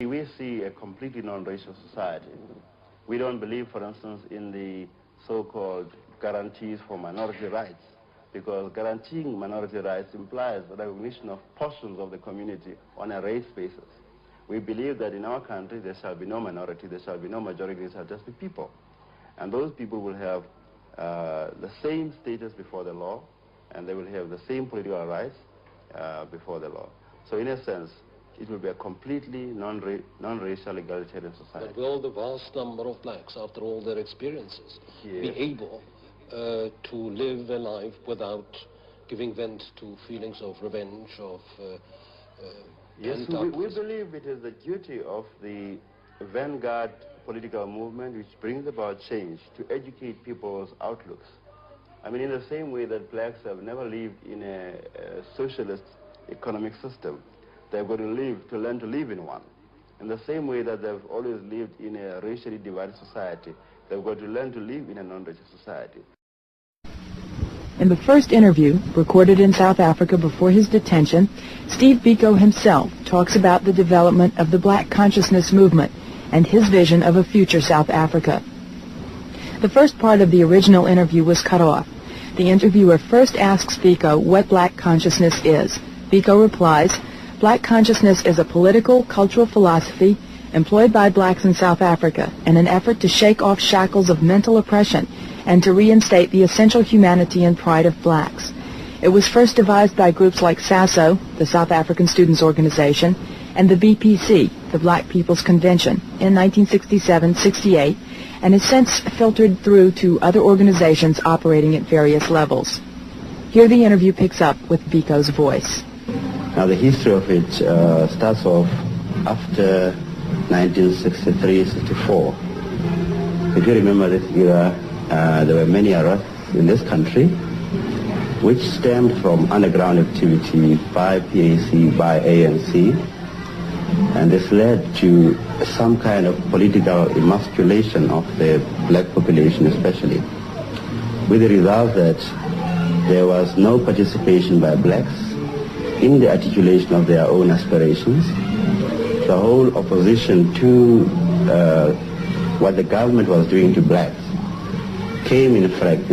We see a completely non-racial society. We don't believe, for instance, in the so-called guarantees for minority rights, because guaranteeing minority rights implies the recognition of portions of the community on a race basis. We believe that in our country there shall be no minority, there shall be no majority, there shall just be people. And those people will have the same status before the law, and they will have the same political rights before the law. So in a sense, it will be a completely non-racial egalitarian society. But will the vast number of blacks, after all their experiences, be able to live a life without giving vent to feelings of revenge, of Yes, we believe it is the duty of the vanguard political movement which brings about change to educate people's outlooks. I mean, in the same way that blacks have never lived in a socialist economic system, they've got to learn to live in one. In the same way that they've always lived in a racially divided society, they've got to learn to live in a non-racial society. In the first interview, recorded in South Africa before his detention, Steve Biko himself talks about the development of the Black consciousness movement and his vision of a future South Africa. The first part of the original interview was cut off. The interviewer first asks Biko what Black consciousness is. Biko replies, "Black consciousness is a political, cultural philosophy employed by blacks in South Africa in an effort to shake off shackles of mental oppression and to reinstate the essential humanity and pride of blacks. It was first devised by groups like SASO, the South African Students Organization, and the BPC, the Black People's Convention, in 1967-68, and has since filtered through to other organizations operating at various levels." Here the interview picks up with Biko's voice. Now the history of it starts off after 1963-64. If you remember this era, there were many arrests in this country which stemmed from underground activity by PAC, by ANC, and this led to some kind of political emasculation of the black population especially, with the result that there was no participation by blacks in the articulation of their own aspirations. The whole opposition to what the government was doing to blacks came in fact